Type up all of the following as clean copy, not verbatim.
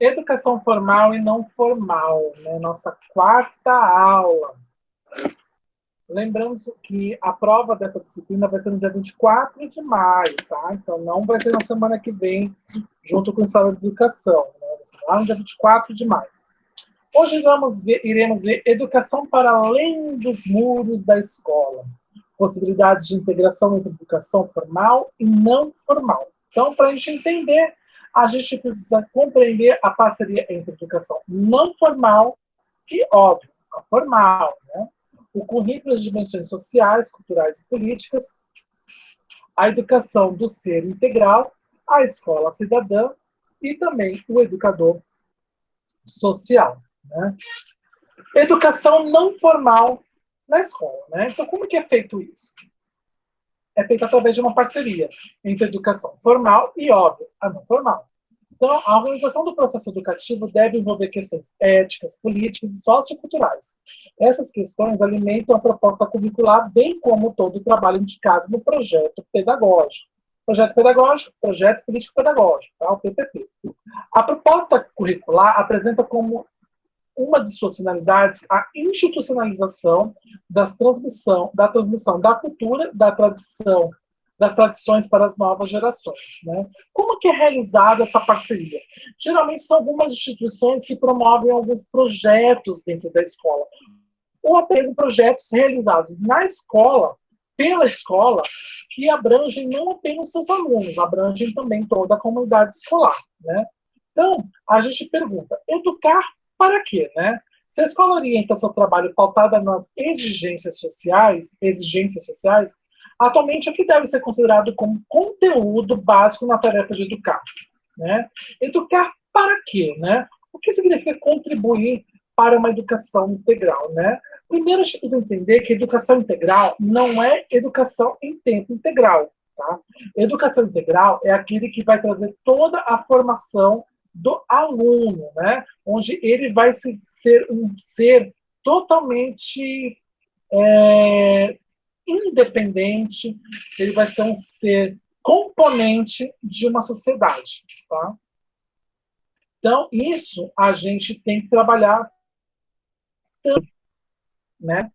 Educação formal e não formal, né? Nossa quarta aula. Lembrando que a prova dessa disciplina vai ser no dia 24 de maio, tá? Então não vai ser na semana que vem, junto com a História da Educação, né? Vai ser lá no dia 24 de maio. Hoje iremos ver educação para além dos muros da escola. Possibilidades de integração entre educação formal e não formal. Então, para a gente entender, a gente precisa compreender a parceria entre educação não formal e, óbvio, a formal, né? O currículo de dimensões sociais, culturais e políticas, a educação do ser integral, a escola cidadã e também o educador social, né? Educação não formal na escola, né? Então, como que é feito isso? É feito através de uma parceria entre a educação formal e, óbvio, a não formal. Então, a organização do processo educativo deve envolver questões éticas, políticas e socioculturais. Essas questões alimentam a proposta curricular, bem como todo o trabalho indicado no projeto pedagógico. Projeto pedagógico, projeto político-pedagógico, tá? O PPP. A proposta curricular apresenta como uma de suas finalidades a institucionalização da transmissão da cultura, das tradições para as novas gerações, né? Como que é realizada essa parceria? Geralmente são algumas instituições que promovem alguns projetos dentro da escola, ou até mesmo projetos realizados na escola, pela escola, que abrangem não apenas seus alunos, abrangem também toda a comunidade escolar, né? Então, a gente pergunta, educar para quê, né? Se a escola orienta seu trabalho pautada nas exigências sociais, atualmente o que deve ser considerado como conteúdo básico na tarefa de educar, né? Educar para quê, né? O que significa contribuir para uma educação integral, né? Primeiro, a gente precisa entender que educação integral não é educação em tempo integral, tá? Educação integral é aquele que vai trazer toda a formação do aluno, né? Onde ele vai ser um ser totalmente independente, ele vai ser um ser componente de uma sociedade, tá? Então, isso a gente tem que trabalhar também, né?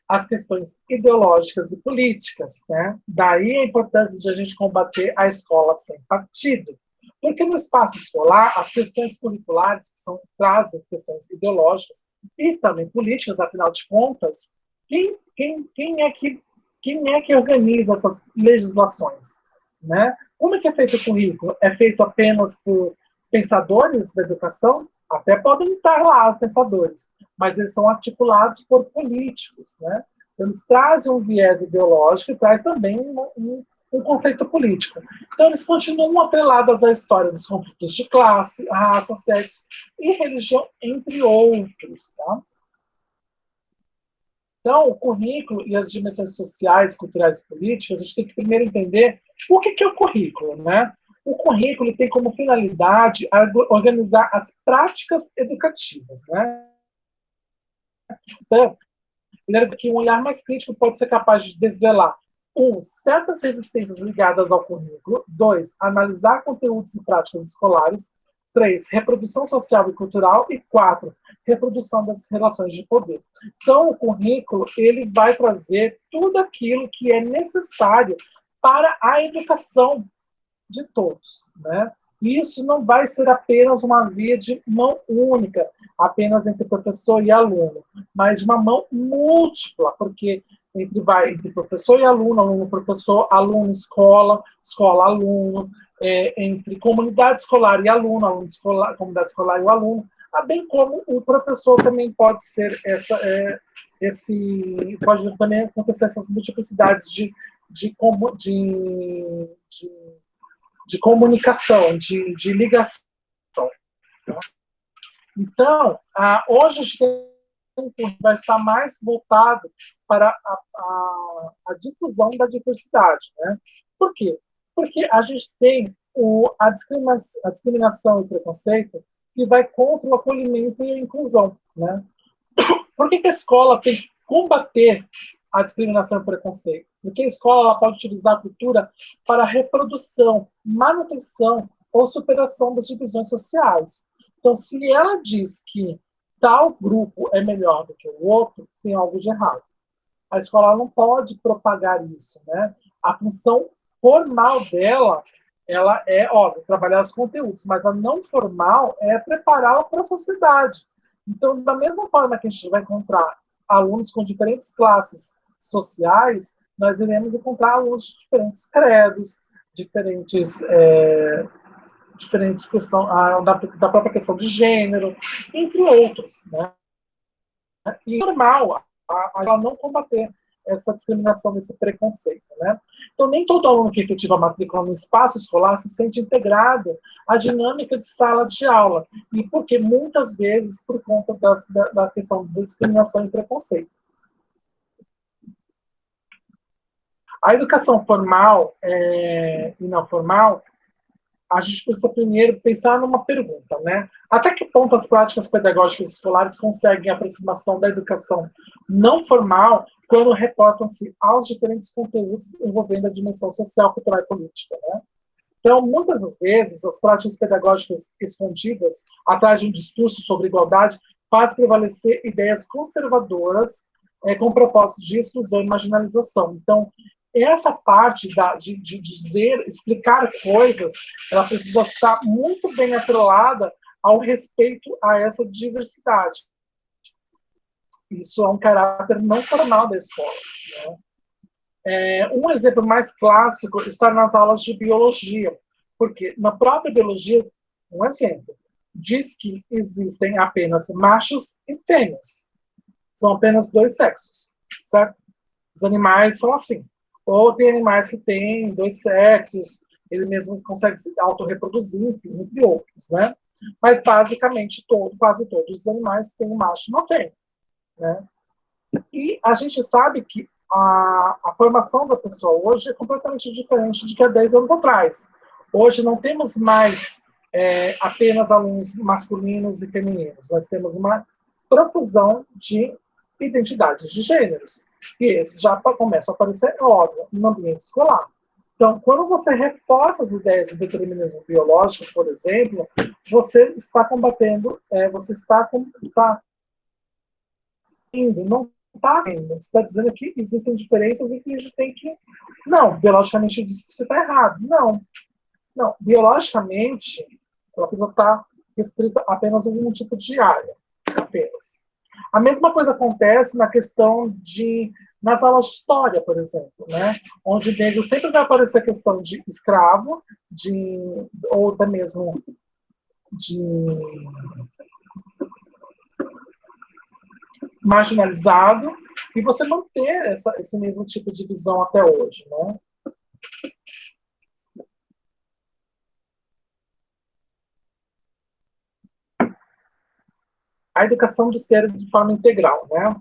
As questões ideológicas e políticas, né? Daí a importância de a gente combater a escola sem partido. Porque no espaço escolar, as questões curriculares, que trazem questões ideológicas e também políticas, afinal de contas, quem é que organiza essas legislações? Né? Como é que é feito o currículo? É feito apenas por pensadores da educação? Até podem estar lá os pensadores, mas eles são articulados por políticos. Né? Eles trazem um viés ideológico e traz também um conceito político. Então, eles continuam atrelados à história dos conflitos de classe, raça, sexo e religião, entre outros. Tá? Então, o currículo e as dimensões sociais, culturais e políticas, a gente tem que primeiro entender o que é o currículo, né? O currículo tem como finalidade organizar as práticas educativas, né? Então, lembra que um olhar mais crítico pode ser capaz de desvelar certas resistências ligadas ao currículo. 2, analisar conteúdos e práticas escolares. 3, reprodução social e cultural. E 4, reprodução das relações de poder. Então, o currículo ele vai trazer tudo aquilo que é necessário para a educação de todos, né? E isso não vai ser apenas uma via de mão única, apenas entre professor e aluno, mas de uma mão múltipla, porque entre professor e aluno, aluno, professor, aluno, escola, escola, aluno, entre comunidade escolar e aluno, aluno escolar, comunidade escolar e o aluno, bem como o professor também pode ser pode também acontecer essas multiplicidades de comunicação, de ligação. Então, hoje a gente tem um curso que vai estar mais voltado para a difusão da diversidade. Né? Por quê? Porque a gente tem a discriminação e o preconceito que vai contra o acolhimento e a inclusão. Né? Por que a escola tem que combater a discriminação e o preconceito? Porque a escola ela pode utilizar a cultura para reprodução, manutenção ou superação das divisões sociais. Então, se ela diz que tal grupo é melhor do que o outro, tem algo de errado. A escola não pode propagar isso, né? A função formal dela, ela é, óbvio, trabalhar os conteúdos, mas a não formal é prepará-la para a sociedade. Então, da mesma forma que a gente vai encontrar alunos com diferentes classes sociais, nós iremos encontrar alunos de diferentes credos, diferentes questões da própria questão de gênero, entre outros, né? E é normal ela não combater essa discriminação, esse preconceito, né? Então, nem todo aluno que efetiva a matrícula no espaço escolar se sente integrado à dinâmica de sala de aula, e porque muitas vezes por conta da questão da discriminação e preconceito. A educação formal e não formal, a gente precisa primeiro pensar numa pergunta, né? Até que ponto as práticas pedagógicas escolares conseguem a aproximação da educação não formal quando reportam-se aos diferentes conteúdos envolvendo a dimensão social, cultural e política, né? Então, muitas das vezes, as práticas pedagógicas escondidas atrás de um discurso sobre igualdade faz prevalecer ideias conservadoras com propósito de exclusão e marginalização. Então, essa parte de dizer, explicar coisas, ela precisa estar muito bem atrelada ao respeito a essa diversidade. Isso é um caráter não formal da escola, né? Um exemplo mais clássico está nas aulas de biologia, porque na própria biologia, um exemplo, diz que existem apenas machos e fêmeas. São apenas dois sexos, certo? Os animais são assim. Ou tem animais que têm dois sexos, ele mesmo consegue se autorreproduzir, enfim, entre outros, né? Mas, basicamente, quase todos os animais têm um macho e uma fêmea, né? E a gente sabe que a formação da pessoa hoje é completamente diferente de que há 10 anos atrás. Hoje não temos mais apenas alunos masculinos e femininos, nós temos uma profusão de identidades de gêneros. E esses já começam a aparecer, óbvio, no ambiente escolar. Então, quando você reforça as ideias do determinismo biológico, por exemplo, você está combatendo, você está indo, não está vendo. Você está dizendo que existem diferenças e que a gente tem que. Não, biologicamente diz que isso está errado. Não. Não, biologicamente, ela precisa estar restrita a apenas a um tipo de área. Apenas. A mesma coisa acontece na questão nas aulas de história, por exemplo, né? Onde negro sempre vai aparecer a questão de escravo, ou até mesmo de marginalizado, e você manter esse mesmo tipo de visão até hoje, né? A educação do cérebro de forma integral, né?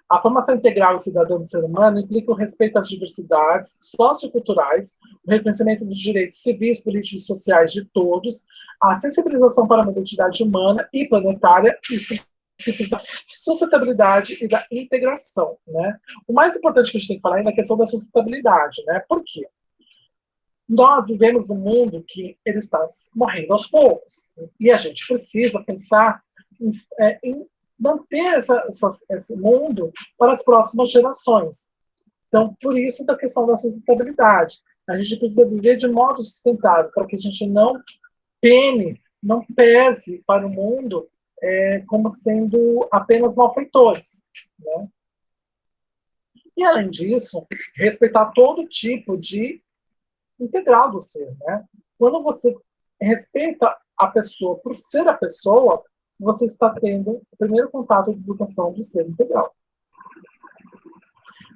A formação integral e cidadã do ser humano implica o respeito às diversidades socioculturais, o reconhecimento dos direitos civis, políticos e sociais de todos, a sensibilização para uma identidade humana e planetária e os princípios da sustentabilidade e da integração, né? O mais importante que a gente tem que falar é a questão da sustentabilidade, né? Por quê? Nós vivemos num mundo que ele está morrendo aos poucos, e a gente precisa pensar em manter esse mundo para as próximas gerações. Então, por isso, da questão da sustentabilidade. A gente precisa viver de modo sustentável, para que a gente não não pese para o mundo como sendo apenas malfeitores, né? E, além disso, respeitar todo tipo de integral do ser, né? Quando você respeita a pessoa por ser a pessoa, você está tendo o primeiro contato de educação do ser integral.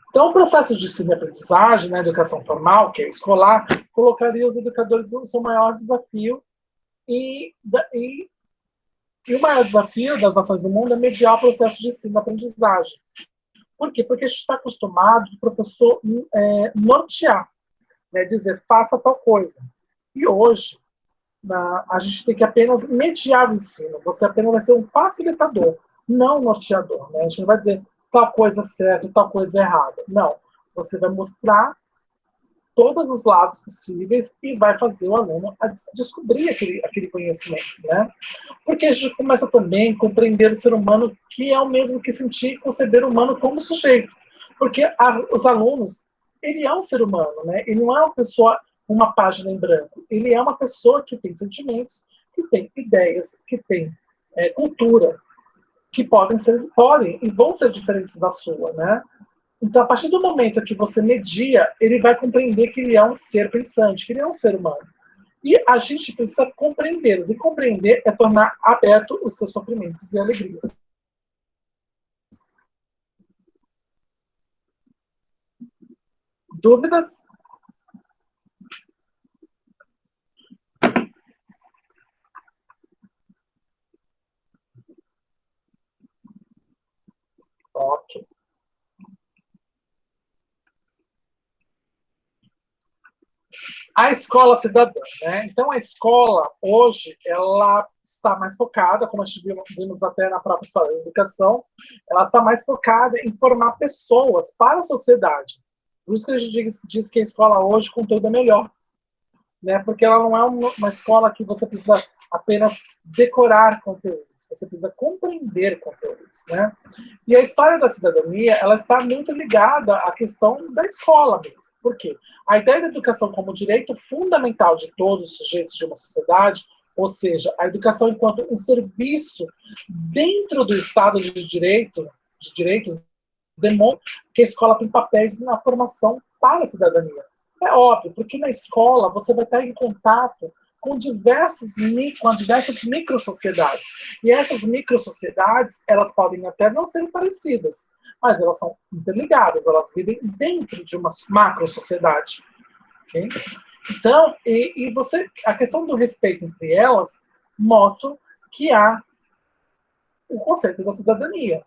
Então, o processo de ensino e aprendizagem na educação formal, que é escolar, colocaria os educadores no seu maior desafio e o maior desafio das nações do mundo é mediar o processo de ensino e aprendizagem. Por quê? Porque a gente está acostumado o professor nortear, né, dizer, faça tal coisa. E hoje, a gente tem que apenas mediar o ensino. Você apenas vai ser um facilitador, não um norteador, né? A gente não vai dizer tal coisa certa, tal coisa errada. Não. Você vai mostrar todos os lados possíveis e vai fazer o aluno a descobrir aquele conhecimento, né? Porque a gente começa também a compreender o ser humano, que é o mesmo que sentir e conceber o humano como sujeito. Porque os alunos, ele é um ser humano, né? Ele não é uma pessoa, uma página em branco. Ele é uma pessoa que tem sentimentos, que tem ideias, que tem cultura, que podem e vão ser diferentes da sua, né? Então, a partir do momento que você media, ele vai compreender que ele é um ser pensante, que ele é um ser humano. E a gente precisa compreendê-los. E compreender é tornar aberto os seus sofrimentos e alegrias. Dúvidas? Ok. A escola cidadã, né? Então, a escola, hoje, ela está mais focada, como a gente vimos até na própria história da educação, ela está mais focada em formar pessoas para a sociedade. Por isso que a gente diz que a escola hoje, conteúdo é melhor, né? Porque ela não é uma escola que você precisa apenas decorar conteúdos, você precisa compreender conteúdos, né? E a história da cidadania, ela está muito ligada à questão da escola mesmo. Por quê? A ideia da educação como direito fundamental de todos os sujeitos de uma sociedade, ou seja, a educação enquanto um serviço dentro do Estado de direitos, demonstra que a escola tem papéis na formação para a cidadania. É óbvio, porque na escola você vai estar em contato com diversas microsociedades. E essas microsociedades, elas podem até não serem parecidas, mas elas são interligadas, elas vivem dentro de uma macrosociedade. Okay? Então, a questão do respeito entre elas mostra que há o conceito da cidadania,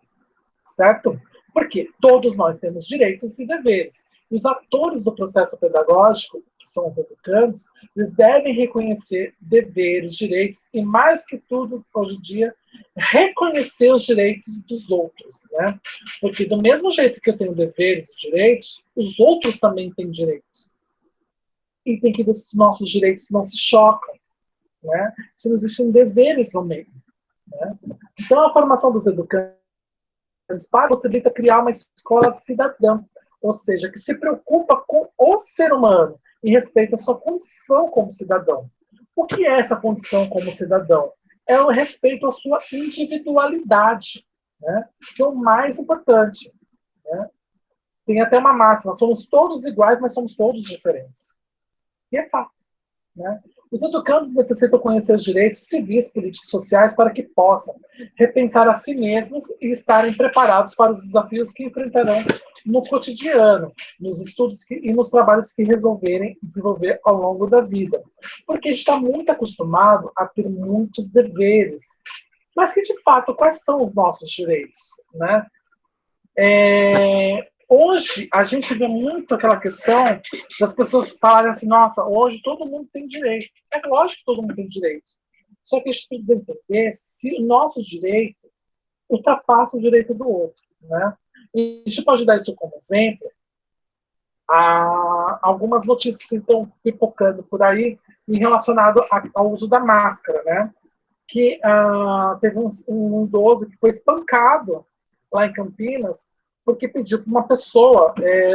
certo? Porque todos nós temos direitos e deveres. E os atores do processo pedagógico, que são os educandos, eles devem reconhecer deveres, direitos e, mais que tudo, hoje em dia, reconhecer os direitos dos outros, né? Porque do mesmo jeito que eu tenho deveres e direitos, os outros também têm direitos. E tem que ver se os nossos direitos não se chocam, né? Se não existem deveres no meio, né? Então, a formação dos educandos possibilita criar uma escola cidadã, ou seja, que se preocupa com o ser humano e respeita a sua condição como cidadão. O que é essa condição como cidadão? É o respeito à sua individualidade, né? Que é o mais importante. Né? Tem até uma máxima: somos todos iguais, mas somos todos diferentes. E é fato. Né? Os educandos necessitam conhecer os direitos civis, políticos e sociais para que possam repensar a si mesmos e estarem preparados para os desafios que enfrentarão no cotidiano, nos estudos e nos trabalhos que resolverem desenvolver ao longo da vida. Porque a gente está muito acostumado a ter muitos deveres. Mas que, de fato, quais são os nossos direitos? Né? Hoje, a gente vê muito aquela questão das pessoas falarem assim: nossa, hoje todo mundo tem direito. É lógico que todo mundo tem direito. Só que a gente precisa entender se o nosso direito ultrapassa o direito do outro. Né? E a gente pode dar isso como exemplo a algumas notícias que estão pipocando por aí em relacionado ao uso da máscara. Né? Que teve um idoso que foi espancado lá em Campinas porque pediu para uma pessoa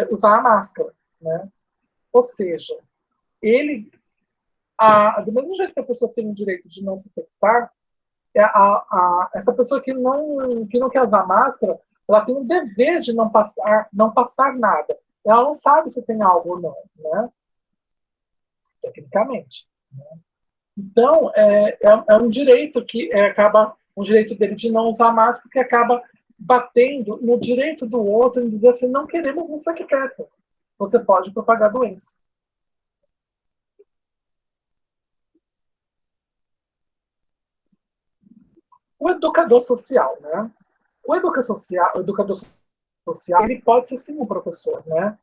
usar a máscara, né? Ou seja, do mesmo jeito que a pessoa tem o direito de não se infectar, essa pessoa que não quer usar máscara, ela tem o dever de não passar nada. Ela não sabe se tem algo ou não, né? Tecnicamente. Né? Então, é um direito que acaba, um direito dele de não usar máscara, que acaba batendo no direito do outro em dizer assim: não queremos você aqui perto. Você pode propagar a doença. O educador social, né? O educador social, ele pode ser sim um professor, né?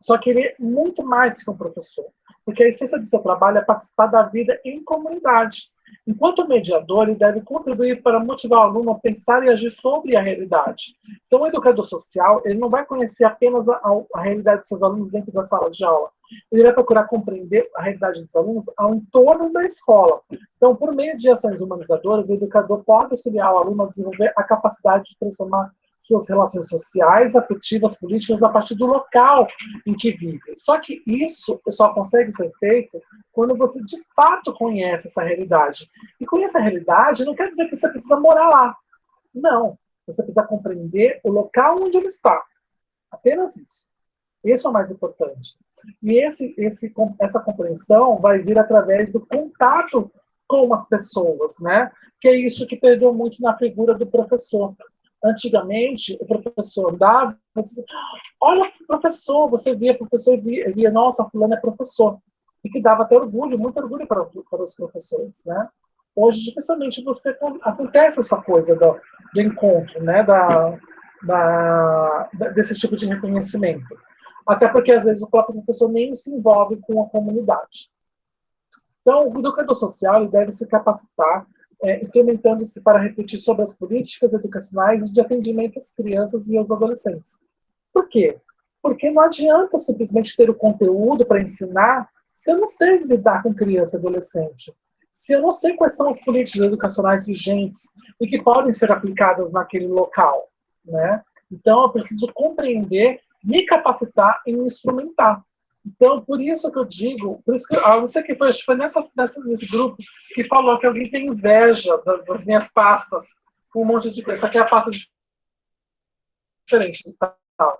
Só que ele é muito mais que um professor, porque a essência do seu trabalho é participar da vida em comunidade. Enquanto mediador, ele deve contribuir para motivar o aluno a pensar e agir sobre a realidade. Então, o educador social, ele não vai conhecer apenas a realidade de seus alunos dentro da sala de aula. Ele vai procurar compreender a realidade dos alunos ao entorno da escola. Então, por meio de ações humanizadoras, o educador pode auxiliar o aluno a desenvolver a capacidade de transformar suas relações sociais, afetivas, políticas, a partir do local em que vive. Só que isso só consegue ser feito quando você, de fato, conhece essa realidade. E conhecer a realidade não quer dizer que você precisa morar lá. Não. Você precisa compreender o local onde ele está. Apenas isso. Esse é o mais importante. E essa compreensão vai vir através do contato com as pessoas, né? Que é isso que perdeu muito na figura do professor. Antigamente, o professor dava, olha, professor, você via professor e via, nossa, fulano é professor. E que dava até orgulho, muito orgulho para os professores, né? Hoje, dificilmente, acontece essa coisa do encontro, né? Desse tipo de reconhecimento. Até porque, às vezes, o próprio professor nem se envolve com a comunidade. Então, o educador social ele deve se capacitar, instrumentando-se para refletir sobre as políticas educacionais de atendimento às crianças e aos adolescentes. Por quê? Porque não adianta simplesmente ter o conteúdo para ensinar se eu não sei lidar com criança e adolescente. Se eu não sei quais são as políticas educacionais vigentes e que podem ser aplicadas naquele local, né? Então, eu preciso compreender, me capacitar e me instrumentar. Então, por isso que eu digo, por isso que você que foi nesse grupo que falou que alguém tem inveja das minhas pastas, com um monte de coisa. Essa aqui é a pasta diferente.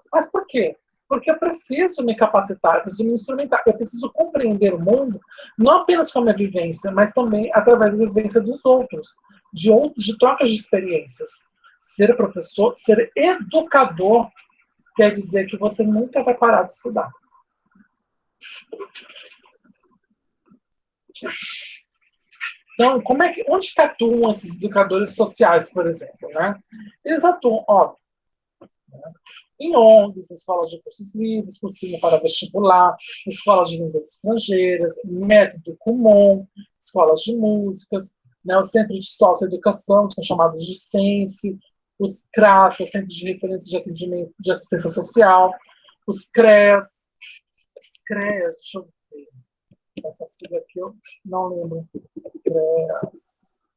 Mas por quê? Porque eu preciso me capacitar, eu preciso me instrumentar, eu preciso compreender o mundo, não apenas com a minha vivência, mas também através da vivência dos outros, de trocas de experiências. Ser professor, ser educador, quer dizer que você nunca vai parar de estudar. Então, onde que atuam esses educadores sociais, por exemplo? Né? Eles atuam, óbvio, em ONGs, escolas de cursos livres, cursinho para vestibular, escolas de línguas estrangeiras, método comum, escolas de músicas, né, os centros de socioeducação, que são chamados de CENSE, os CRAS, que é o Centro de Referência de Atendimento de Assistência Social, os CREAS, deixa eu ver, essa sigla aqui eu não lembro, CREAS.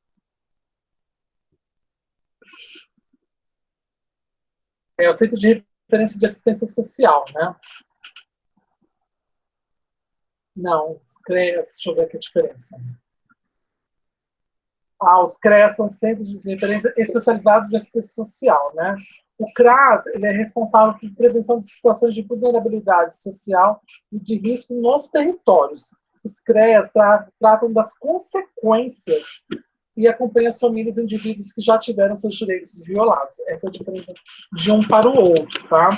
É o Centro de Referência de Assistência Social, né? Não, os CREAS, deixa eu ver aqui a diferença. Os CREAS são Centros de Referência Especializados de Assistência Social, né? O CRAS ele é responsável por prevenção de situações de vulnerabilidade social e de risco nos territórios. Os CREAS tratam das consequências e acompanham as famílias e indivíduos que já tiveram seus direitos violados. Essa é a diferença de um para o outro, tá?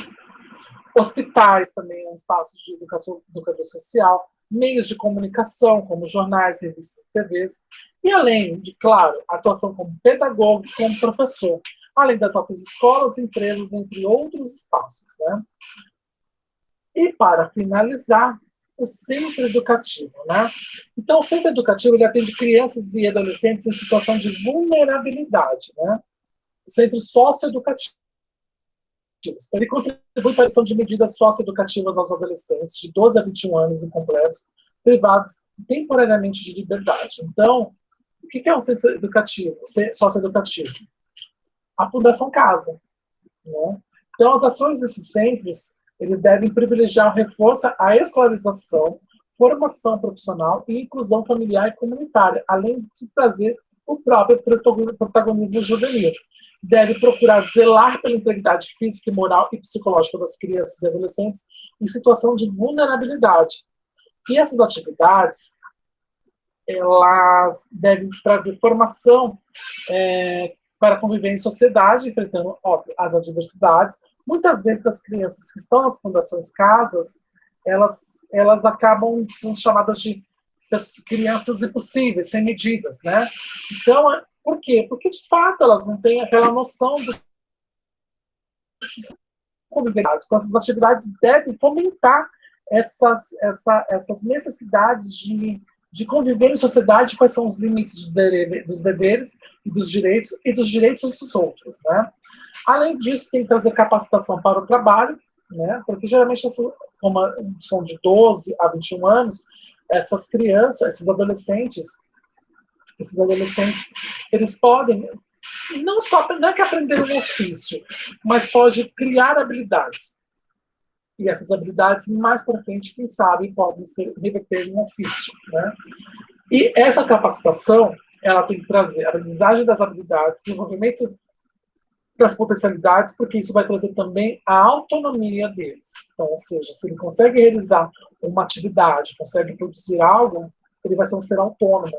Hospitais também é um espaço de educador social, meios de comunicação, como jornais, revistas e TVs, e além de, claro, atuação como pedagogo e como professor, além das altas escolas, empresas, entre outros espaços. Né? E, para finalizar, o centro educativo. Né? Então, o centro educativo ele atende crianças e adolescentes em situação de vulnerabilidade. Né? O centro socioeducativo. Ele contribui para a ação de medidas socioeducativas aos adolescentes de 12 a 21 anos incompletos, privados temporariamente de liberdade. Então, o que é um centro educativo, socioeducativo? A Fundação Casa. Né? Então, as ações desses centros, eles devem privilegiar o reforço à escolarização, formação profissional e inclusão familiar e comunitária, além de trazer o próprio protagonismo juvenil. Deve procurar zelar pela integridade física, moral e psicológica das crianças e adolescentes em situação de vulnerabilidade. E essas atividades, elas devem trazer formação para conviver em sociedade, enfrentando, óbvio, as adversidades. Muitas vezes, as crianças que estão nas fundações casas, elas acabam sendo chamadas de crianças impossíveis, sem medidas, né? Então, por quê? Porque, de fato, elas não têm aquela noção do convivencialidade. Então, essas atividades devem fomentar essas necessidades de conviver em sociedade, quais são os limites dos deveres e dos direitos dos outros, né? Além disso, tem que trazer capacitação para o trabalho, né? Porque geralmente como são de 12 a 21 anos, essas crianças, esses adolescentes, eles podem não é que aprender um ofício, mas pode criar habilidades. E essas habilidades, mais para frente, quem sabe, podem ser reverter em um ofício, né? E essa capacitação, ela tem que trazer a aprendizagem das habilidades, desenvolvimento das potencialidades, porque isso vai trazer também a autonomia deles. Então, ou seja, se ele consegue realizar uma atividade, consegue produzir algo, ele vai ser um ser autônomo.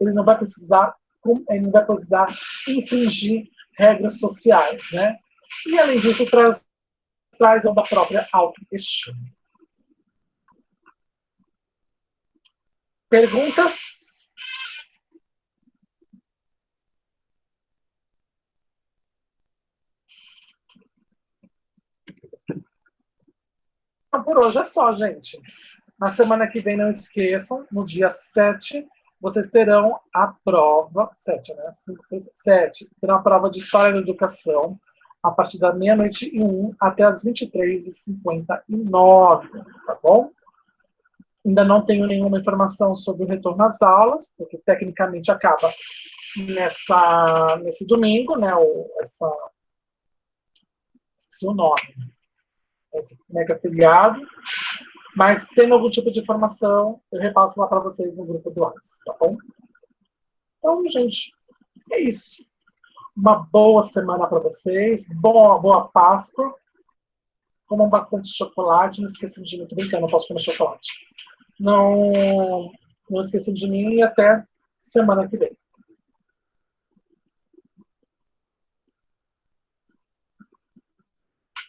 Ele não vai precisar infringir regras sociais, né? E além disso, traz da própria autoestima. Perguntas? Então, por hoje é só, gente. Na semana que vem, não esqueçam, no dia 7, vocês terão a prova, 7, né? 5, 6, 7, terão a prova de História da Educação, a partir da meia-noite e 1 até as 23h59, tá bom? Ainda não tenho nenhuma informação sobre o retorno às aulas, porque tecnicamente acaba nesse domingo, né? Esqueci o nome, esse mega feriado. Mas tendo algum tipo de informação, eu repasso lá para vocês no grupo do WhatsApp, tá bom? Então, gente, é isso. Uma boa semana para vocês, boa Páscoa. Comam bastante chocolate, não esqueçam de mim, tô brincando, não posso comer chocolate. Não esqueçam de mim e até semana que vem.